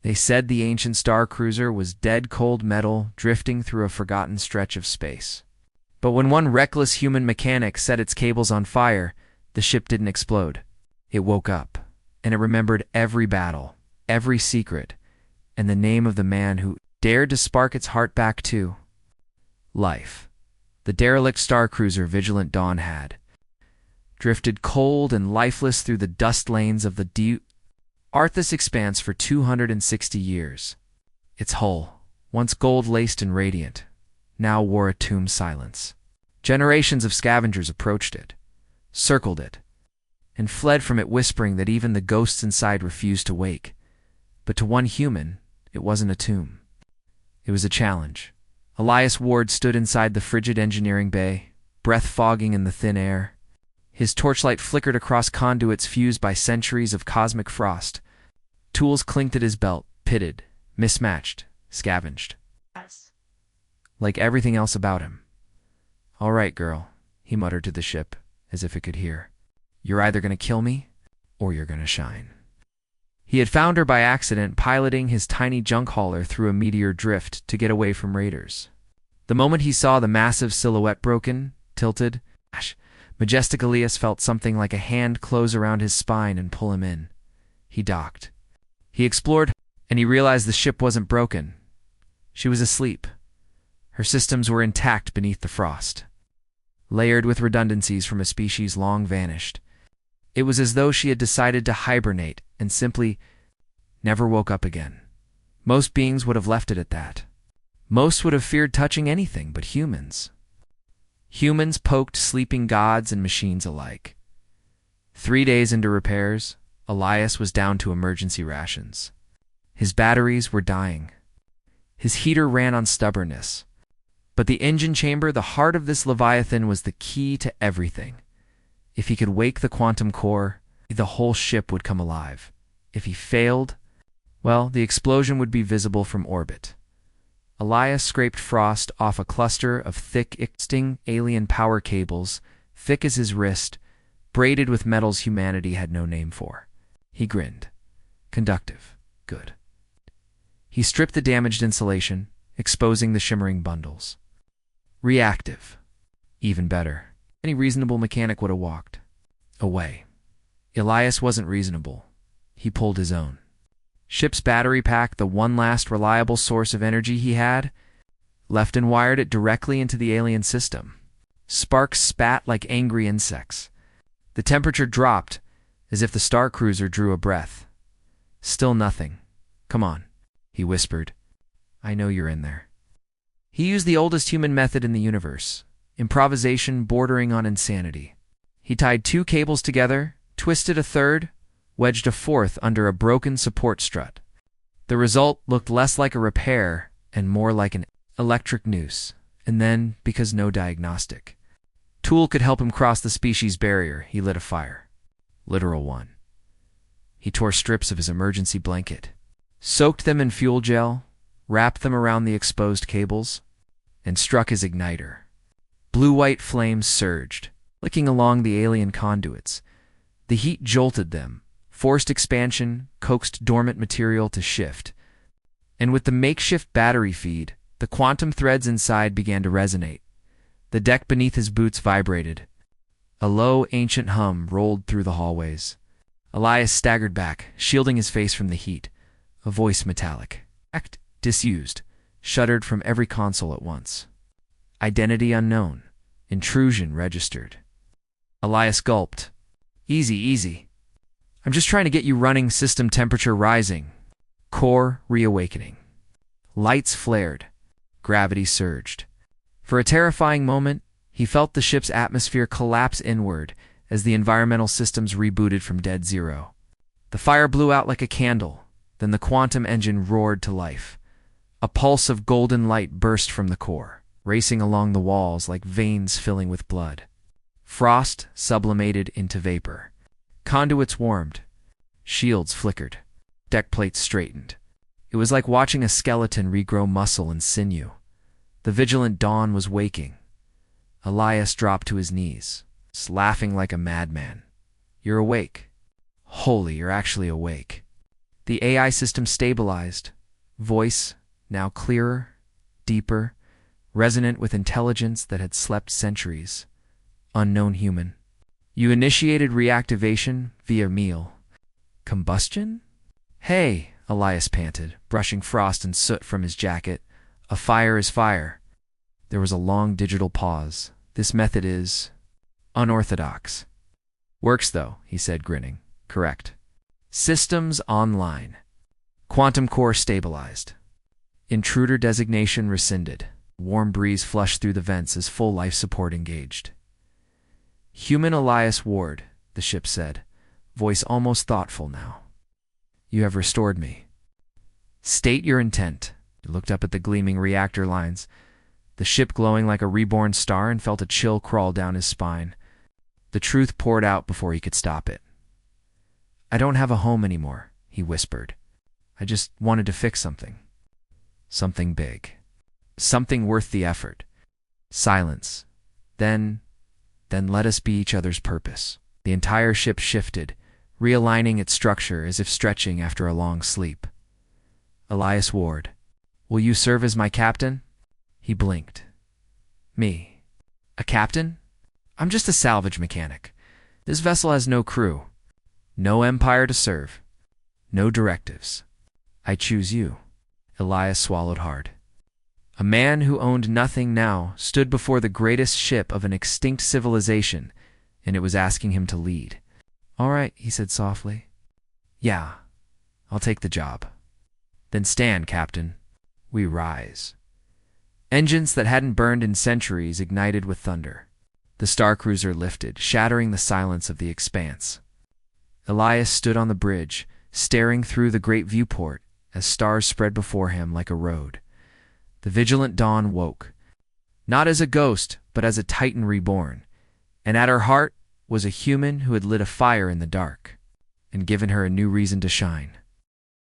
They said the ancient starcruiser was dead cold metal drifting through a forgotten stretch of space. But when one reckless human mechanic set its cables on fire, the ship didn't explode. It woke up, and it remembered every battle, every secret, and the name of the man who dared to spark its heart back to life. The derelict starcruiser Vigilant Dawn had drifted cold and lifeless through the dust lanes of the deep Arthas expanse for 260 years. Its hull, once gold-laced and radiant, now wore a tomb silence. Generations of scavengers approached it, circled it, and fled from it whispering that even the ghosts inside refused to wake. But to one human, it wasn't a tomb. It was a challenge. Elias Ward stood inside the frigid engineering bay, breath fogging in the thin air. His torchlight flickered across conduits fused by centuries of cosmic frost. Tools clinked at his belt, pitted, mismatched, scavenged. Like everything else about him. "All right, girl," he muttered to the ship, as if it could hear. "You're either going to kill me, or you're going to shine." He had found her by accident piloting his tiny junk hauler through a meteor drift to get away from raiders. The moment he saw the massive silhouette broken, tilted, majestic Elias felt something like a hand close around his spine and pull him in. He docked. He explored, and he realized the ship wasn't broken. She was asleep. Her systems were intact beneath the frost, layered with redundancies from a species long vanished. It was as though she had decided to hibernate and simply never woke up again. Most beings would have left it at that. Most would have feared touching anything but humans. Humans poked sleeping gods and machines alike. 3 days into repairs, Elias was down to emergency rations. His batteries were dying. His heater ran on stubbornness. But the engine chamber, the heart of this Leviathan, was the key to everything. If he could wake the quantum core, the whole ship would come alive. If he failed, well, the explosion would be visible from orbit. Elias scraped frost off a cluster of thick, sting alien power cables, thick as his wrist, braided with metals humanity had no name for. He grinned. Conductive. Good. He stripped the damaged insulation, exposing the shimmering bundles. Reactive. Even better. Any reasonable mechanic would have walked away. Elias wasn't reasonable. He pulled his own. Ship's battery pack, the one last reliable source of energy he had, left and wired it directly into the alien system. Sparks spat like angry insects. The temperature dropped, as if the starcruiser drew a breath. Still nothing. "Come on," he whispered. "I know you're in there." He used the oldest human method in the universe, improvisation bordering on insanity. He tied 2 cables together, twisted a third, wedged a fourth under a broken support strut. The result looked less like a repair and more like an electric noose, and then, because no diagnostic tool could help him cross the species barrier, he lit a fire. Literal one. He tore strips of his emergency blanket, soaked them in fuel gel, wrapped them around the exposed cables, and struck his igniter. Blue-white flames surged, licking along the alien conduits. The heat jolted them. Forced expansion coaxed dormant material to shift. And with the makeshift battery feed, the quantum threads inside began to resonate. The deck beneath his boots vibrated. A low, ancient hum rolled through the hallways. Elias staggered back, shielding his face from the heat. A voice metallic, disused, shuddered from every console at once. Identity unknown. Intrusion registered. Elias gulped. "Easy, easy. I'm just trying to get you running, system temperature rising. Core reawakening." Lights flared. Gravity surged. For a terrifying moment, he felt the ship's atmosphere collapse inward as the environmental systems rebooted from dead zero. The fire blew out like a candle, then the quantum engine roared to life. A pulse of golden light burst from the core, racing along the walls like veins filling with blood. Frost sublimated into vapor. Conduits warmed. Shields flickered. Deck plates straightened. It was like watching a skeleton regrow muscle and sinew. The Vigilant Dawn was waking. Elias dropped to his knees, laughing like a madman. "You're awake. Holy, you're actually awake." The AI system stabilized, voice now clearer, deeper, resonant with intelligence that had slept centuries. Unknown human. You initiated reactivation via meal. Combustion? Hey, Elias panted, brushing frost and soot from his jacket. A fire is fire. There was a long digital pause. This method is unorthodox. Works though, he said, grinning. Correct. Systems online. Quantum core stabilized. Intruder designation rescinded. Warm breeze flushed through the vents as full life support engaged. Human Elias Ward, the ship said, voice almost thoughtful now. You have restored me. State your intent. He looked up at the gleaming reactor lines, the ship glowing like a reborn star, and felt a chill crawl down his spine. The truth poured out before he could stop it. I don't have a home anymore, he whispered. I just wanted to fix something. Something big. Something worth the effort. Silence. Then let us be each other's purpose. The entire ship shifted, realigning its structure as if stretching after a long sleep. Elias Ward, will you serve as my captain? He blinked. Me? A captain? I'm just a salvage mechanic. This vessel has no crew, no empire to serve, no directives. I choose you. Elias swallowed hard. A man who owned nothing now stood before the greatest ship of an extinct civilization, and it was asking him to lead. All right, he said softly. Yeah, I'll take the job. Then stand, Captain. We rise. Engines that hadn't burned in centuries ignited with thunder. The starcruiser lifted, shattering the silence of the expanse. Elias stood on the bridge, staring through the great viewport as stars spread before him like a road. The vigilant dawn woke, not as a ghost, but as a titan reborn, and at her heart was a human who had lit a fire in the dark and given her a new reason to shine.